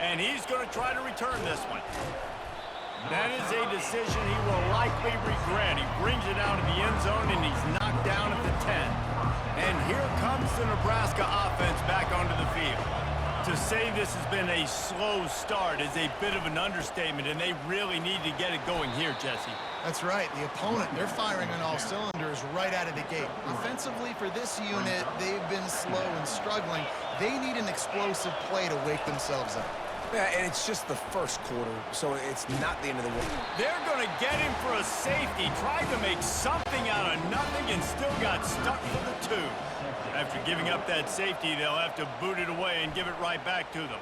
And he's going to try to return this one. That is a decision he will likely regret. He brings it out of the end zone, and he's knocked down at the 10. And here comes the Nebraska offense back onto the field. To say this has been a slow start is a bit of an understatement, and they really need to get it going here, Jesse. That's right. The opponent, they're firing on all cylinders right out of the gate. Offensively, for this unit, they've been slow and struggling. They need an explosive play to wake themselves up. Yeah, and it's just the first quarter, so it's not the end of the world. They're going to get him for a safety. Tried to make something out of nothing and still got stuck for the 2. After giving up that safety, they'll have to boot it away and give it right back to them.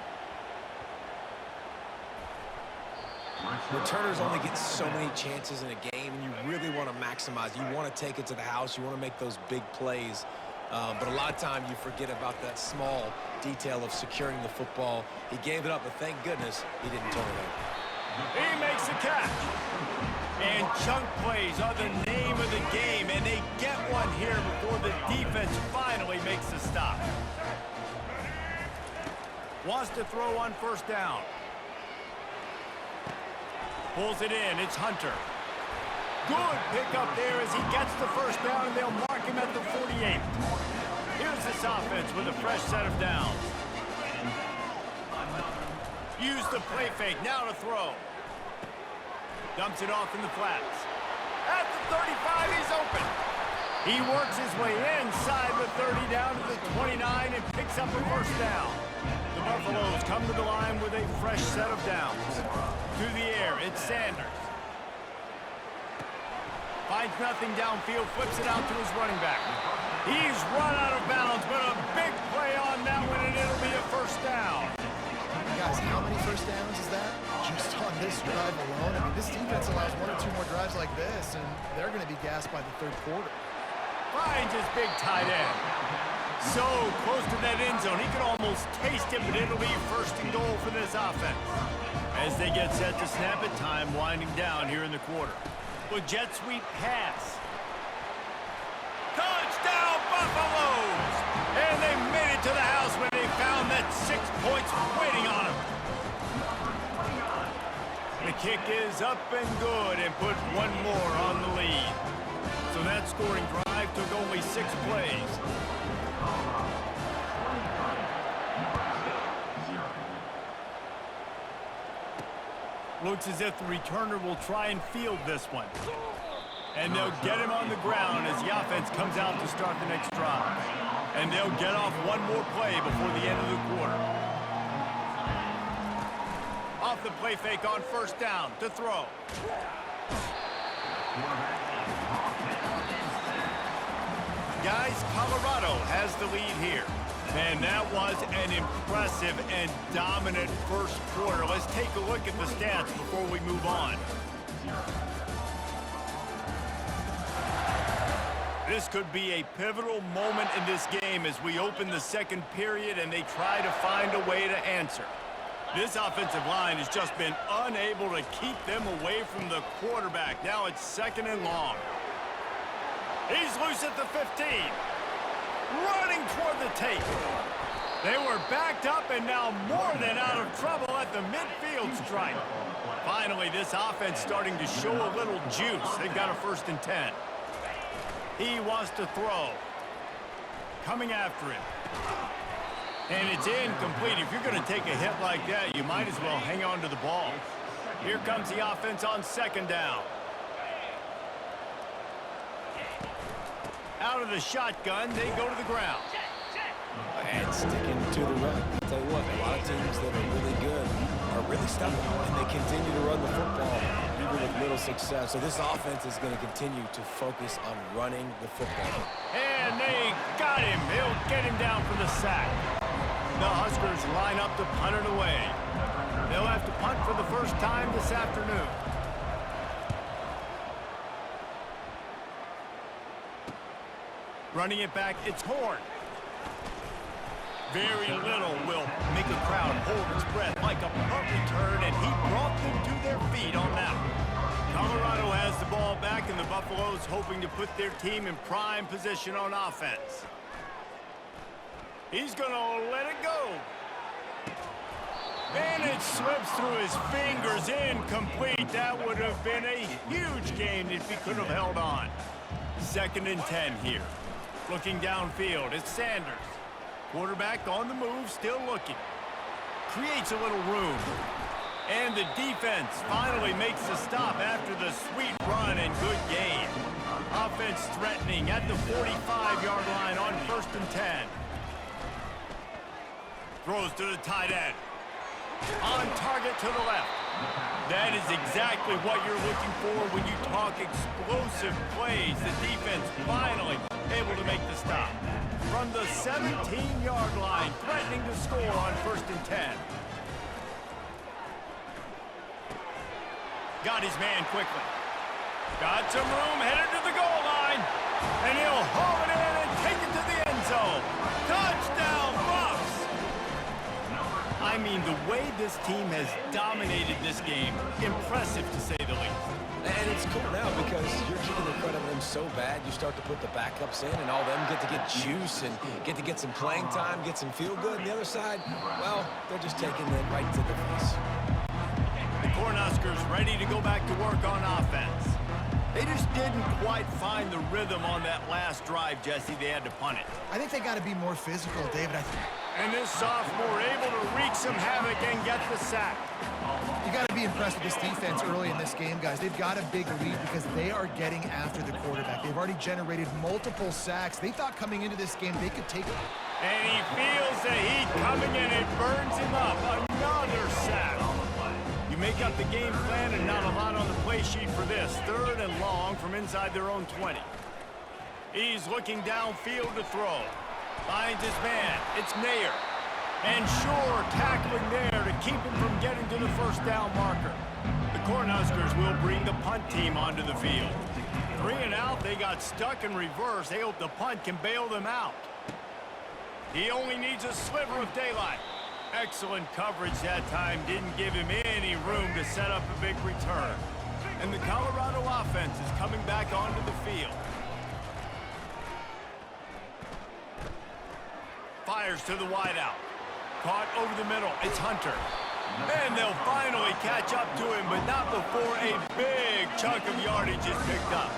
Returners only get so many chances in a game, and you really want to maximize. You want to take it to the house. You want to make those big plays. But a lot of time you forget about that small detail of securing the football. He gave it up, but thank goodness he didn't turn it over. He makes the catch. And chunk plays are the name of the game, and they get one here before the defense finally makes the stop. Wants to throw on first down. Pulls it in. It's Hunter. Good pickup there as he gets the first down, and they'll mark him at the 48. Here's this offense with a fresh set of downs. Use the play fake. Now to throw. Dumps it off in the flats. At the 35, he's open. He works his way inside the 30 down to the 29 and picks up a first down. The Buffaloes come to the line with a fresh set of downs. To the air, it's Sanders. Finds nothing downfield, flips it out to his running back. He's run out of bounds, but a big play on that one, and it'll be a first down. Guys, how many first downs is that? Just on this drive alone? I mean, this defense allows 1 or 2 more drives like this, and they're going to be gassed by the third quarter. Finds his big tight end. So close to that end zone, he could almost taste it, but it'll be first and goal for this offense. As they get set to snap it, time winding down here in the quarter. With jet sweep pass. Touchdown Buffaloes! And they made it to the house when they found that 6 points waiting on them. The kick is up and good and put one more on the lead. So that scoring drive took only 6 plays. Looks as if the returner will try and field this one. And they'll get him on the ground as the offense comes out to start the next drive. And they'll get off one more play before the end of the quarter. Off the play fake on first down to throw. Guys, Colorado has the lead here. Man, that was an impressive and dominant first quarter. Let's take a look at the stats before we move on. This could be a pivotal moment in this game as we open the second period and they try to find a way to answer. This offensive line has just been unable to keep them away from the quarterback. Now it's second and long. He's loose at the 15. Running toward the tape. They were backed up and now more than out of trouble at the midfield stripe. Finally, this offense starting to show a little juice. They've got a 1st and 10. He wants to throw. Coming after him. And it's incomplete. If you're going to take a hit like that, you might as well hang on to the ball. Here comes the offense on second down. Out of the shotgun, they go to the ground. And sticking to the run. I'll tell you what, a lot of teams that are really good are really stubborn, and they continue to run the football even with little success. So this offense is going to continue to focus on running the football. And they got him. He'll get him down for the sack. The Huskers line up to punt it away. They'll have to punt for the first time this afternoon. Running it back, it's Horn. Very little will make a crowd hold its breath like a punt return, and he brought them to their feet on that one. Colorado has the ball back, and the Buffaloes hoping to put their team in prime position on offense. He's going to let it go. And it slips through his fingers, incomplete. That would have been a huge gain if he could have held on. 2nd and 10 here. Looking downfield, it's Sanders. Quarterback on the move, still looking. Creates a little room. And the defense finally makes the stop after the sweet run and good gain. Offense threatening at the 45-yard line on 1st and 10. Throws to the tight end. On target to the left. That is exactly what you're looking for when you talk explosive plays. The defense finally able to make the stop. From the 17-yard line, threatening to score on 1st and 10. Got his man quickly. Got some room, headed to the goal line. And he'll haul it in and take it to the end zone. Touchdown, Buffs! I mean, the way this team has dominated this game, impressive to say the least. And it's cool now because you're keeping the credit of them so bad, you start to put the backups in, and all them get to get juice and get to get some playing time, get some feel good. And the other side, well, they're just taking it right to the face. The Cornhuskers ready to go back to work on offense. They just didn't quite find the rhythm on that last drive, Jesse. They had to punt it. I think they got to be more physical, David. And this sophomore able to wreak some havoc and get the sack. You got to be impressed with this defense early in this game, guys. They've got a big lead because they are getting after the quarterback. They've already generated multiple sacks. They thought coming into this game they could take it. And he feels the heat coming in. It burns him up. Another sack. You make up the game plan and not a lot on the play sheet for this. 3rd and long from inside their own 20. He's looking downfield to throw. Finds his man. It's Nair. And Shore tackling there to keep him from getting to the 1st down marker. The Cornhuskers will bring the punt team onto the field. 3 and out. They got stuck in reverse. They hope the punt can bail them out. He only needs a sliver of daylight. Excellent coverage that time. Didn't give him any room to set up a big return. And the Colorado offense is coming back onto the field. Fires to the wideout. Caught over the middle. It's Hunter. And they'll finally catch up to him, but not before a big chunk of yardage is picked up.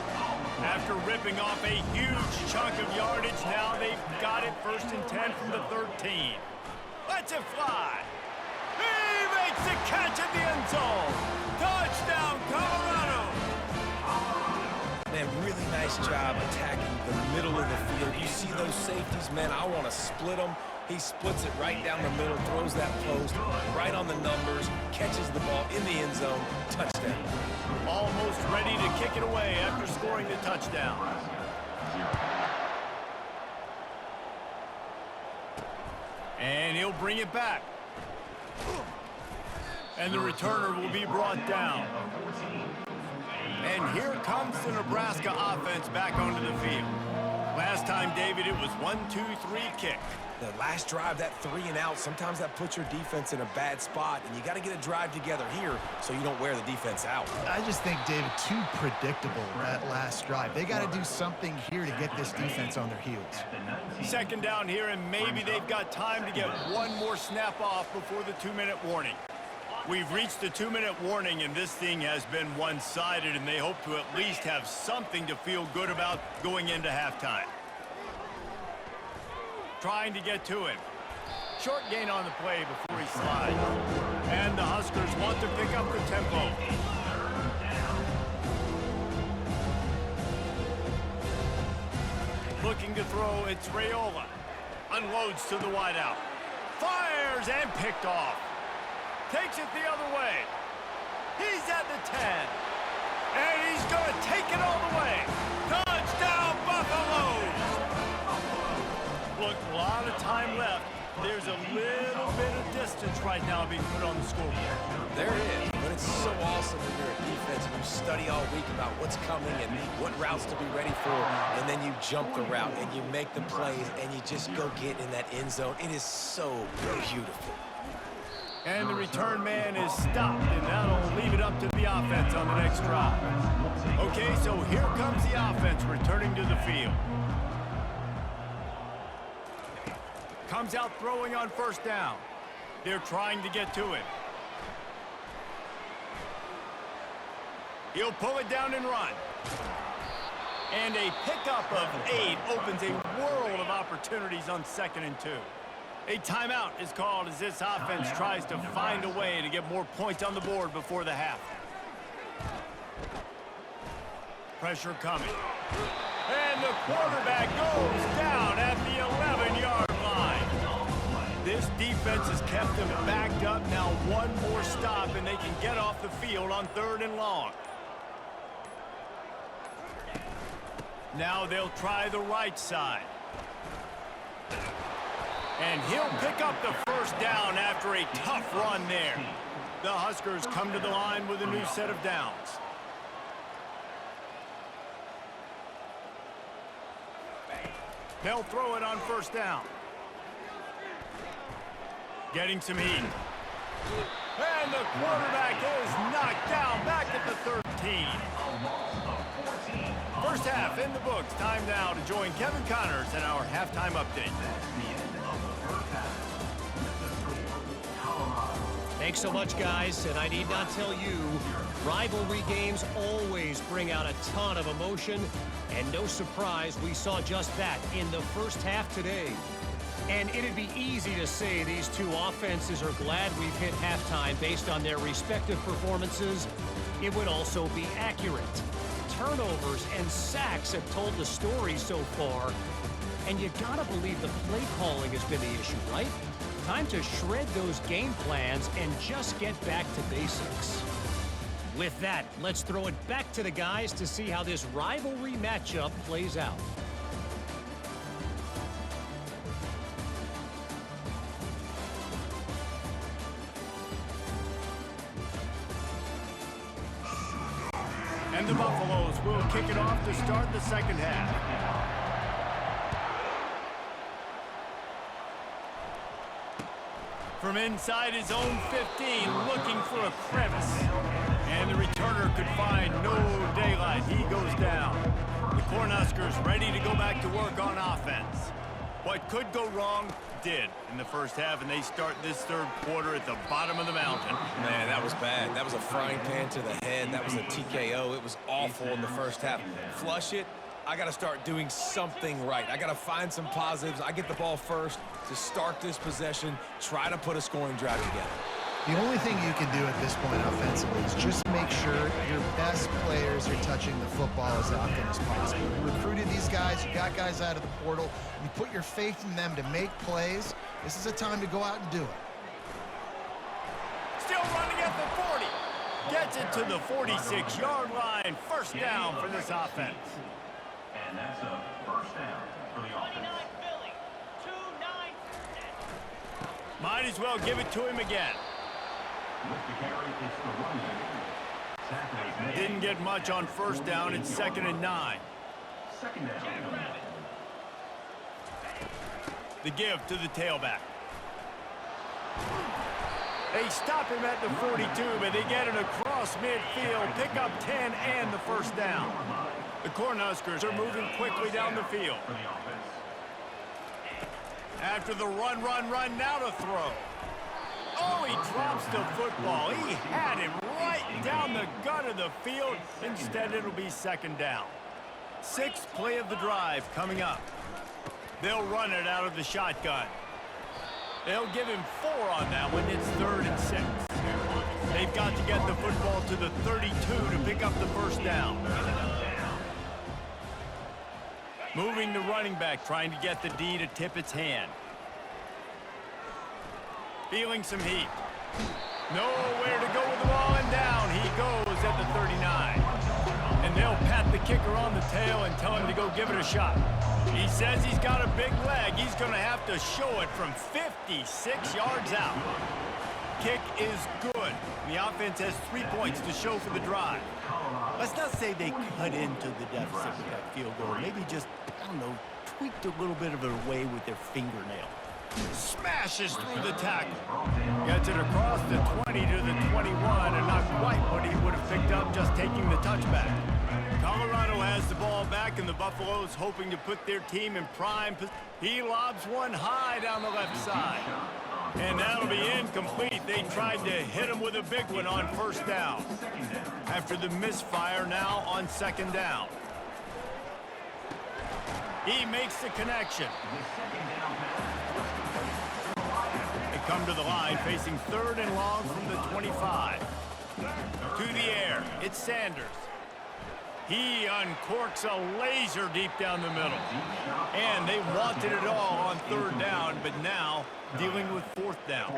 After ripping off a huge chunk of yardage, now they've got it 1st and 10 from the 13. Lets it fly. He makes the catch at the end zone. Touchdown, Colorado. Man, really nice job attacking the middle of the field. You see those safeties, man, I want to split them. He splits it right down the middle, throws that post, right on the numbers, catches the ball in the end zone, touchdown. Almost ready to kick it away after scoring the touchdown. And he'll bring it back. And the returner will be brought down. And here comes the Nebraska offense back onto the field. Last time, David, it was 1-2-3 kick. The last drive, that 3 and out, sometimes that puts your defense in a bad spot, and you got to get a drive together here so you don't wear the defense out. I just think, David, too predictable that last drive. They got to do something here to get this defense on their heels. 2nd down here, and maybe they've got time to get one more snap off before the 2-minute warning. We've reached the 2-minute warning, and this thing has been one-sided, and they hope to at least have something to feel good about going into halftime. Trying to get to him. Short gain on the play before he slides. And the Huskers want to pick up the tempo. Looking to throw, it's Raiola. Unloads to the wideout. Fires and picked off. Takes it the other way. He's at the 10. And he's going to take it all the way. Touchdown, Buffaloes! Look, a lot of time left. There's a little bit of distance right now being put on the scoreboard. There is, but it's so awesome when you're a defense and you study all week about what's coming and what routes to be ready for, and then you jump the route and you make the plays and you just go get in that end zone. It is so beautiful. And the return man is stopped, and that'll leave it up to the offense on the next drive. Okay, so here comes the offense returning to the field. Comes out throwing on 1st down. They're trying to get to him. He'll pull it down and run. And a pickup of 8 opens a world of opportunities on 2nd and 2. A timeout is called as this offense tries to find a way to get more points on the board before the half. Pressure coming. And the quarterback goes down at the 11-yard line. This defense has kept them backed up. Now one more stop and they can get off the field on 3rd and long. Now they'll try the right side. And he'll pick up the first down after a tough run there. The Huskers come to the line with a new set of downs. They'll throw it on 1st down. Getting some heat. And the quarterback is knocked down back at the 13. First half in the books. Time now to join Kevin Connors in our halftime update. Thanks so much, guys, and I need not tell you, rivalry games always bring out a ton of emotion, and no surprise, we saw just that in the first half today. And it'd be easy to say these two offenses are glad we've hit halftime based on their respective performances. It would also be accurate. Turnovers and sacks have told the story so far, and you gotta believe the play calling has been the issue, right? Time to shred those game plans and just get back to basics. With that, let's throw it back to the guys to see how this rivalry matchup plays out. And the Buffaloes will kick it off to start the second half. From inside his own 15, looking for a crevice. And the returner could find no daylight. He goes down. The Cornhuskers ready to go back to work on offense. What could go wrong did in the first half, and they start this 3rd quarter at the bottom of the mountain. Man, that was bad. That was a frying pan to the head. That was a TKO. It was awful in the first half. Flush it. I got to start doing something right. I got to find some positives. I get the ball first to start this possession, try to put a scoring drive together. The only thing you can do at this point offensively is just make sure your best players are touching the football as often as possible. You recruited these guys, you got guys out of the portal, you put your faith in them to make plays. This is a time to go out and do it. Still running at the 40. Gets it to the 46-yard line. First down for this offense. And that's a first down for the offense. Might as well give it to him again. With the carry, it's the running back. Tackle is made. Didn't get much on 1st down. It's 2nd and 9. Second down. The give to the tailback. They stop him at the 42, but they get it across midfield. Pick up 10 and the first down. The Cornhuskers are moving quickly down the field. After the run, now to throw. Oh, he drops the football. He had him right down the gut of the field. Instead, it'll be 2nd down. 6th play of the drive coming up. They'll run it out of the shotgun. They'll give him 4 on that one. It's 3rd and 6. They've got to get the football to the 32 to pick up the first down. Moving the running back, trying to get the D to tip its hand. Feeling some heat. Nowhere to go with the ball, and down he goes at the 39. And they'll pat the kicker on the tail and tell him to go give it a shot. He says he's got a big leg. He's going to have to show it from 56 yards out. Kick is good. The offense has 3 points to show for the drive. Let's not say they cut into the deficit with that field goal. Maybe just, I don't know, tweaked a little bit of it away with their fingernail. Smashes through the tackle. Gets it across the 20 to the 21, and not quite what he would have picked up just taking the touchback. Colorado has the ball back, and the Buffaloes hoping to put their team in prime position. He lobs one high down the left side. And that'll be incomplete. They tried to hit him with a big one on first down. After the misfire, now on second down. He makes the connection. They come to the line facing third and long from the 25. To the air, it's Sanders. He uncorks a laser deep down the middle. And they wanted it all on third down, but now dealing with fourth down.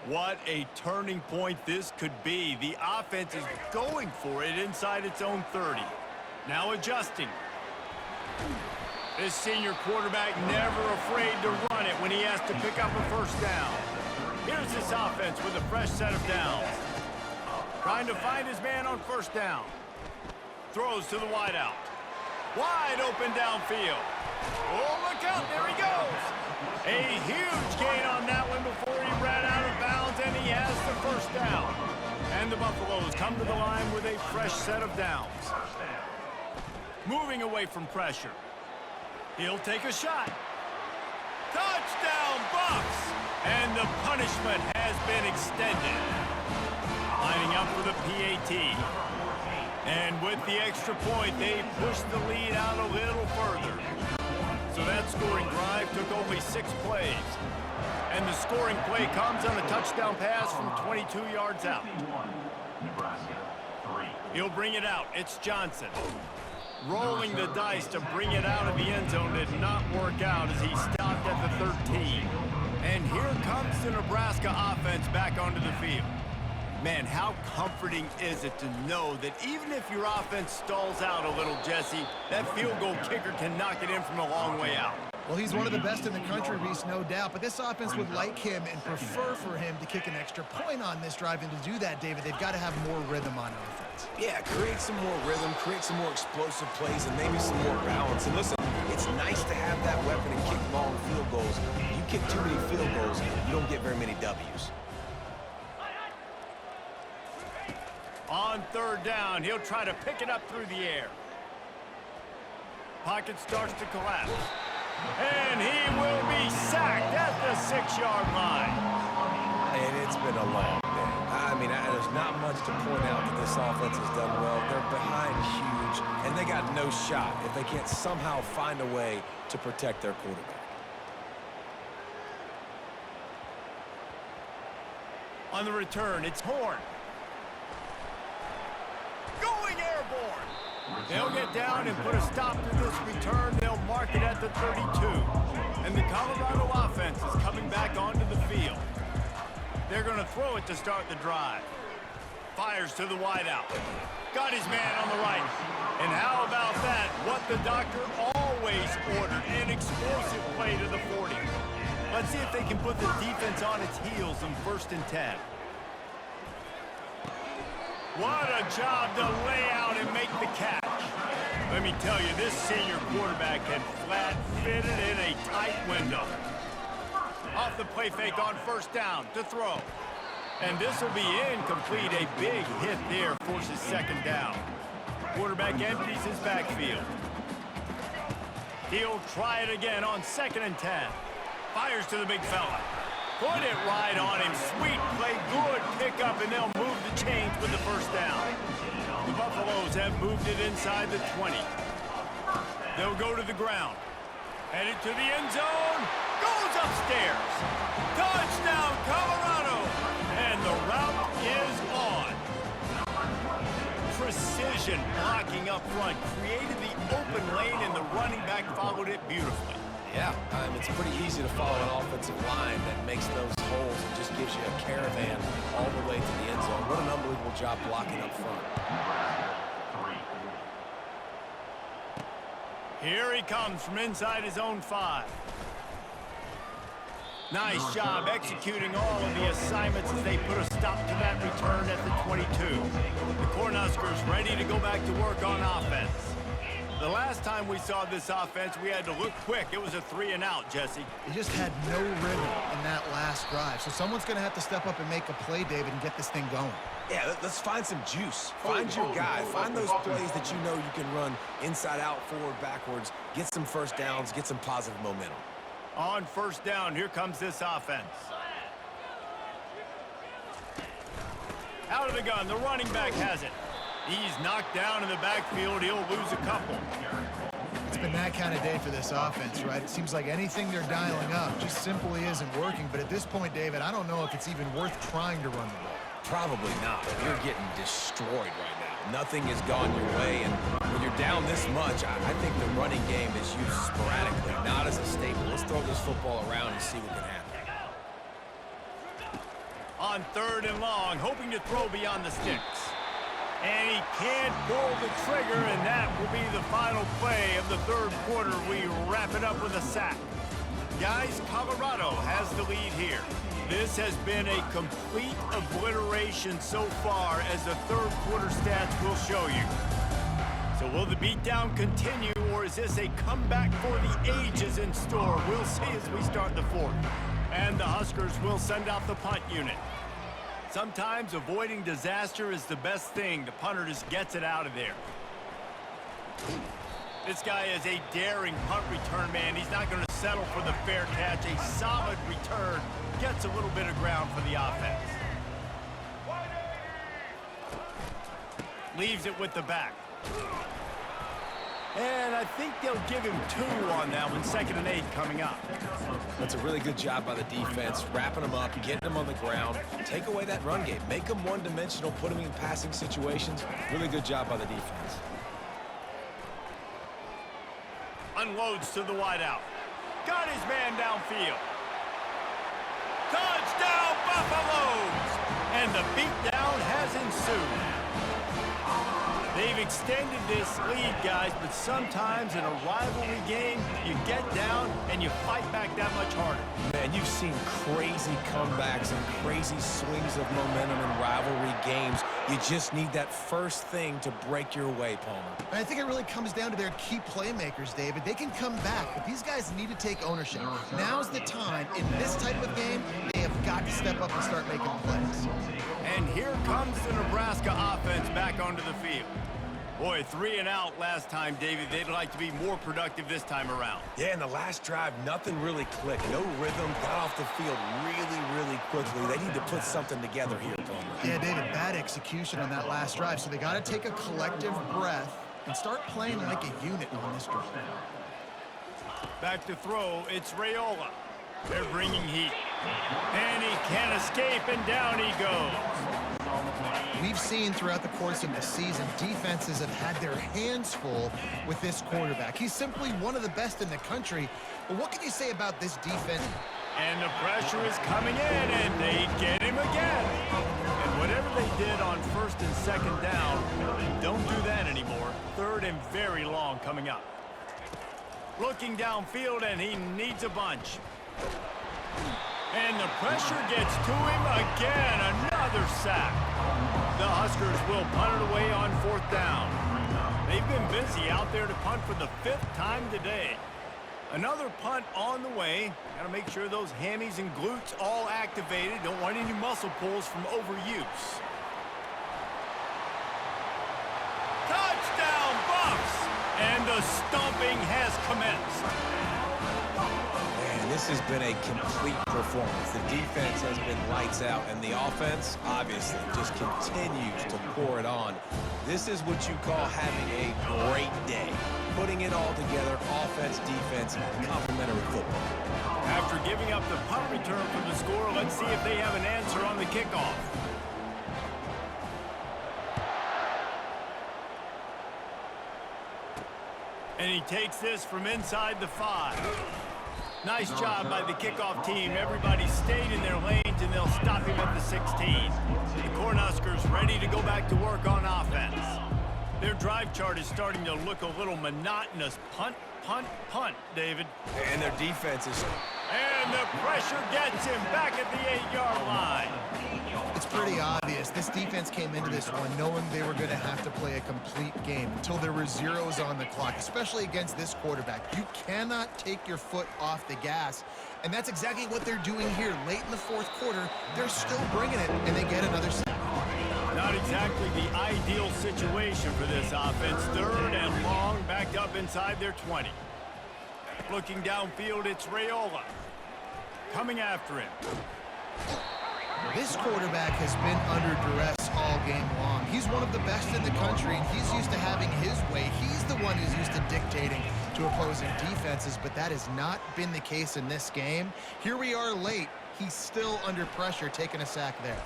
What a turning point this could be. The offense is going for it inside its own 30. Now adjusting. This senior quarterback never afraid to run it when he has to pick up a first down. Here's this offense with a fresh set of downs. Trying to find his man on first down. Throws to the wideout. Wide open downfield. Oh, look out. There he goes. A huge gain on that one before he ran out of bounds, and he has the first down. And the Buffaloes come to the line with a fresh set of downs. Moving away from pressure. He'll take a shot. Touchdown, Buffs! And the punishment has been extended. Lining up for the PAT. And with the extra point, they push the lead out a little further. So that scoring drive took only 6 plays. And the scoring play comes on a touchdown pass from 22 yards out. Nebraska, 3. He'll bring it out. It's Johnson. Rolling the dice to bring it out of the end zone did not work out as he stopped at the 13. And here comes the Nebraska offense back onto the field. Man, how comforting is it to know that even if your offense stalls out a little, Jesse, that field goal kicker can knock it in from a long way out. Well, he's one of the best in the country, Reese, no doubt. But this offense would like him and prefer for him to kick an extra point on this drive. And to do that, David, they've got to have more rhythm on offense. Yeah, create some more rhythm, create some more explosive plays, and maybe some more balance. And listen, it's nice to have that weapon and kick long field goals. You kick too many field goals, you don't get very many W's. On third down, he'll try to pick it up through the air. Pocket starts to collapse. And he will be sacked at the 6-yard line. And it's been a long day. I mean, there's not much to point out that this offense has done well. They're behind huge, and they got no shot if they can't somehow find a way to protect their quarterback. On the return, it's Horn. Going airborne. They'll get down and put a stop to this return. They'll mark it at the 32. And the Colorado offense is coming back onto the field. They're going to throw it to start the drive. Fires to the wideout. Got his man on the right. And how about that? What the doctor always ordered. An explosive play to the 40. Let's see if they can put the defense on its heels in 1st and 10. What a job to lay out and make the catch. Let me tell you, this senior quarterback had flat fitted in a tight window. Off the play fake on first down to throw. And this will be incomplete. A big hit there forces second down. Quarterback empties his backfield. He'll try it again on 2nd and 10. Fires to the big fella. Put it right on him. Sweet play, good pickup, and they'll move the chains with the first down. The Buffaloes have moved it inside the 20. They'll go to the ground. Headed to the end zone. Goes upstairs. Touchdown, Colorado. And the route is on. Precision blocking up front. Created the open lane, and the running back followed it beautifully. Yeah, it's pretty easy to follow an offensive line that makes those holes and just gives you a caravan all the way to the end zone. What an unbelievable job blocking up front. Here he comes from inside his own 5. Nice job executing all of the assignments as they put a stop to that return at the 22. The Cornhuskers ready to go back to work on offense. The last time we saw this offense, we had to look quick. It was a 3-and-out, Jesse. They just had no rhythm in that last drive. So someone's going to have to step up and make a play, David, and get this thing going. Yeah, let's find some juice. Find your guy. Find those plays that you know you can run inside out, forward, backwards. Get some first downs. Get some positive momentum. On first down, here comes this offense. Out of the gun, the running back has it. He's knocked down in the backfield. He'll lose a couple. It's been that kind of day for this offense, right? It seems like anything they're dialing up just simply isn't working. But at this point, David, I don't know if it's even worth trying to run the ball. Probably not. You're getting destroyed right now. Nothing has gone your way, and when you're down this much, I think the running game is used sporadically, not as a staple. Let's throw this football around and see what can happen. On 3rd and long, hoping to throw beyond the sticks. And he can't pull the trigger, and that will be the final play of the 3rd quarter. We wrap it up with a sack. Guys, Colorado has the lead here. This has been a complete obliteration so far, as the 3rd quarter stats will show you. So will the beatdown continue, or is this a comeback for the ages in store? We'll see as we start the 4th. And the Huskers will send out the punt unit. Sometimes avoiding disaster is the best thing. The punter just gets it out of there. This guy is a daring punt return man. He's not going to settle for the fair catch. A solid return gets a little bit of ground for the offense. Leaves it with the back. And I think they'll give him 2 on that one. 2nd and 8 coming up. That's a really good job by the defense, wrapping them up, getting them on the ground. Take away that run game. Make them one-dimensional, put them in passing situations. Really good job by the defense. Unloads to the wideout. Got his man downfield. Touchdown, Buffaloes! And the beatdown has ensued. They've extended this lead, guys, but sometimes in a rivalry game, you get down and you fight back that much harder. Man, you've seen crazy comebacks and crazy swings of momentum in rivalry games. You just need that first thing to break your way, Palmer. And I think it really comes down to their key playmakers, David. They can come back, but these guys need to take ownership. Now's the time. In this type of game, they have got to step up and start making plays. And here comes the Nebraska offense back onto the field. Boy, 3 and out last time, David. They'd like to be more productive this time around. Yeah, in the last drive, nothing really clicked. No rhythm, got off the field really quickly. They need to put something together here, Palmer. Yeah, David, bad execution on that last drive, so they got to take a collective breath and start playing like a unit on this drive. Back to throw, it's Raiola. They're bringing heat. And he can't escape, and down he goes. We've seen throughout the course of the season, defenses have had their hands full with this quarterback. He's simply one of the best in the country. But what can you say about this defense? And the pressure is coming in, and they get him again. And whatever they did on 1st and 2nd down, don't do that anymore. 3rd and very long coming up. Looking downfield, and he needs a bunch. And the pressure gets to him again. Another sack. The Huskers will punt it away on 4th down. They've been busy out there to punt for the 5th time today. Another punt on the way. Got to make sure those hammies and glutes all activated. Don't want any muscle pulls from overuse. Touchdown, Buffs! And the stomping has commenced. This has been a complete performance. The defense has been lights out, and the offense, obviously, just continues to pour it on. This is what you call having a great day. Putting it all together, offense, defense, complementary football. After giving up the punt return for the score, let's see if they have an answer on the kickoff. And he takes this from inside the 5. Nice job by the kickoff team. Everybody stayed in their lanes, and they'll stop him at the 16. The Cornhuskers ready to go back to work on offense. Their drive chart is starting to look a little monotonous. Punt, punt, punt, David. And their defense is... And the pressure gets him back at the 8-yard line. It's pretty obvious. This defense came into this one knowing they were going to have to play a complete game until there were zeros on the clock, especially against this quarterback. You cannot take your foot off the gas, and that's exactly what they're doing here. Late in the 4th quarter, they're still bringing it, and they get another sack. Not exactly the ideal situation for this offense. 3rd and long, backed up inside their 20. Looking downfield, it's Raiola. Coming after him. This quarterback has been under duress all game long. He's one of the best in the country, and he's used to having his way. He's the one who's used to dictating to opposing defenses, but that has not been the case in this game. Here we are late. He's still under pressure, taking a sack there.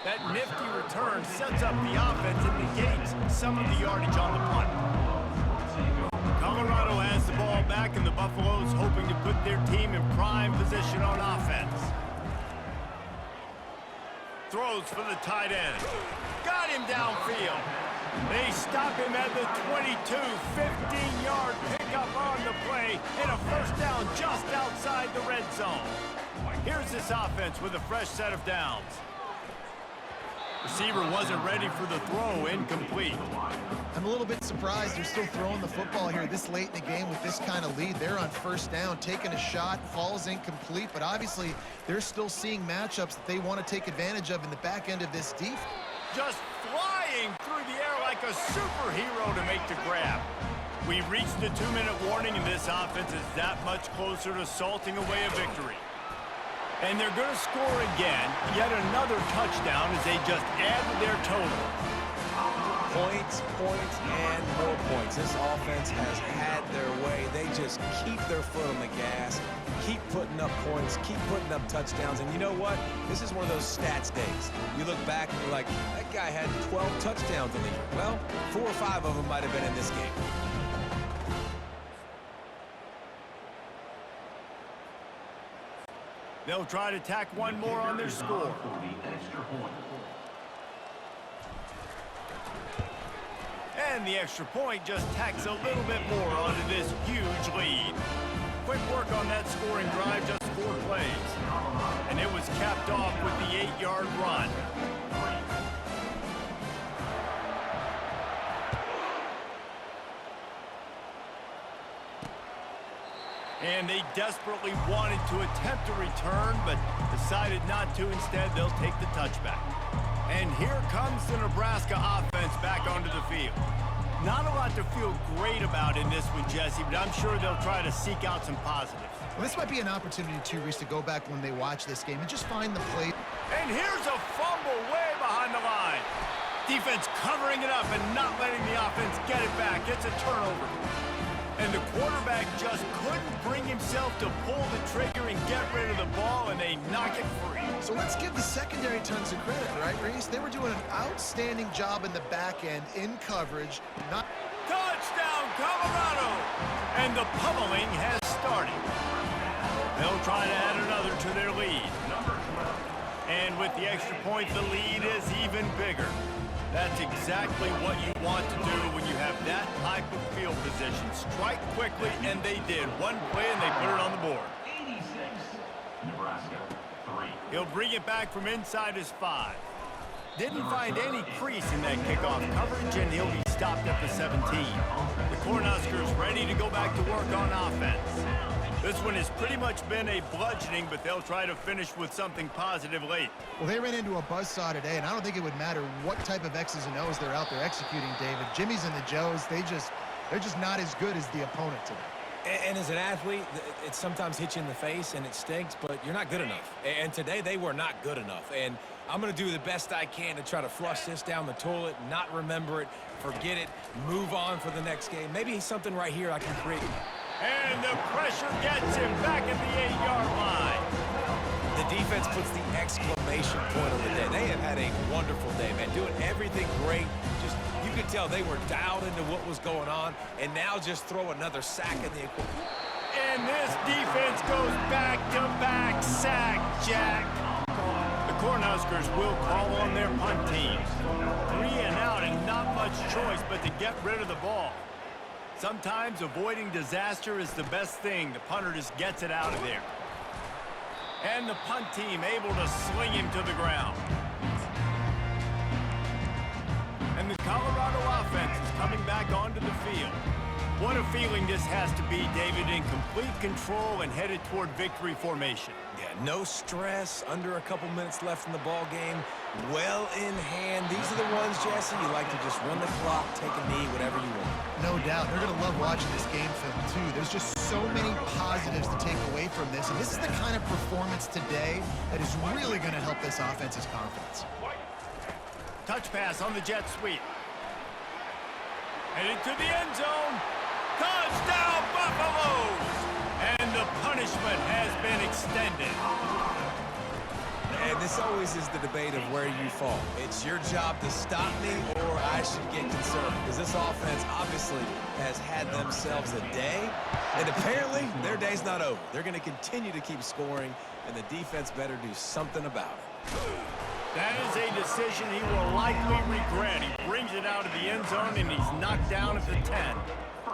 That nifty return sets up the offense and negates some of the yardage on the punt. Colorado has the ball back, and the Buffaloes hoping to put their team in prime position on offense. Throws for the tight end. Got him downfield. They stop him at the 22, 15-yard pickup on the play, and a first down just outside the red zone. Here's this offense with a fresh set of downs. Receiver wasn't ready for the throw, incomplete. I'm a little bit surprised they're still throwing the football here this late in the game with this kind of lead. They're on first down, taking a shot, falls incomplete, but obviously they're still seeing matchups that they want to take advantage of in the back end of this defense. Just flying through the air like a superhero to make the grab. We've reached the 2-minute warning, and this offense is that much closer to salting away a victory. And they're going to score again, yet another touchdown as they just add to their total. Points, points, and more points. This offense has had their way. They just keep their foot on the gas, keep putting up points, keep putting up touchdowns. And you know what? This is one of those stats days. You look back and you're like, that guy had 12 touchdowns in the year. Well, 4 or 5 of them might have been in this game. They'll try to tack one more on their score. And the extra point just tacks a little bit more onto this huge lead. Quick work on that scoring drive, just 4 plays. And it was capped off with the 8-yard run. And they desperately wanted to attempt a return, but decided not to. Instead, they'll take the touchback. And here comes the Nebraska offense back onto the field. Not a lot to feel great about in this one, Jesse, but I'm sure they'll try to seek out some positives. Well, this might be an opportunity, too, Reese, to go back when they watch this game and just find the play. And here's a fumble way behind the line. Defense covering it up and not letting the offense get it back. It's a turnover. And the quarterback just couldn't bring himself to pull the trigger and get rid of the ball, and they knock it free. So let's give the secondary tons of credit, right, Reese? They were doing an outstanding job in the back end, in coverage. Touchdown, Colorado! And the pummeling has started. They'll try to add another to their lead. And with the extra point, the lead is even bigger. That's exactly what you want to do when you have that type of field position. Strike quickly, and they did. One play, and they put it on the board. 86, Nebraska, 3. He'll bring it back from inside his 5. Didn't find any crease in that kickoff coverage, and he'll be stopped at the 17. The Cornhuskers ready to go back to work on offense. This one has pretty much been a bludgeoning, but they'll try to finish with something positive late. Well, they ran into a buzzsaw today, and I don't think it would matter what type of X's and O's they're out there executing, David. Jimmy's and the Joes, they're just not as good as the opponent today. And as an athlete, it sometimes hits you in the face and it stinks, but you're not good enough. And today they were not good enough. And I'm going to do the best I can to try to flush this down the toilet, not remember it, forget it, move on for the next game. Maybe something right here I can create. And the pressure gets him back at the 8-yard line. The defense puts the exclamation point on the day. They have had a wonderful day, man, doing everything great. Just, you could tell they were dialed into what was going on, and now just throw another sack in the equation. And this defense goes back-to-back sack, Jack. The Cornhuskers will call on their punt team. 3 and out and not much choice but to get rid of the ball. Sometimes avoiding disaster is the best thing. The punter just gets it out of there. And the punt team able to sling him to the ground. And the Colorado offense is coming back onto the field. What a feeling this has to be, David, in complete control and headed toward victory formation. Yeah, no stress, under a couple minutes left in the ball game, well in hand. These are the ones, Jesse, you like to just run the clock, take a knee, whatever you want. No doubt. They're going to love watching this game film, too. There's just so many positives to take away from this, and this is the kind of performance today that is really going to help this offense's confidence. Touch pass on the jet sweep. Headed to the end zone. Touchdown, Buffaloes! And the punishment has been extended. And this always is the debate of where you fall. It's your job to stop me or I should get concerned. Because this offense obviously has had themselves a day. And apparently their day's not over. They're going to continue to keep scoring. And the defense better do something about it. That is a decision he will likely regret. He brings it out of the end zone, and he's knocked down at the 10.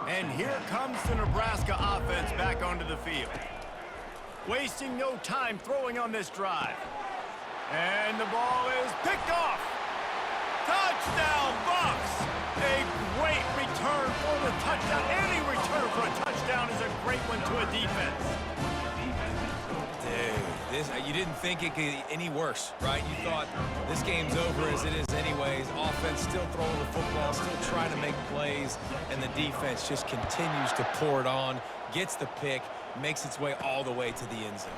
And here comes the Nebraska offense back onto the field. Wasting no time throwing on this drive. And the ball is picked off. Touchdown, Buffs! A great return for the touchdown. Any return for a touchdown is a great one to a defense. You didn't think it could get any worse, right? You thought this game's over as it is anyways. Offense still throwing the football, still trying to make plays, and the defense just continues to pour it on, gets the pick, makes its way all the way to the end zone.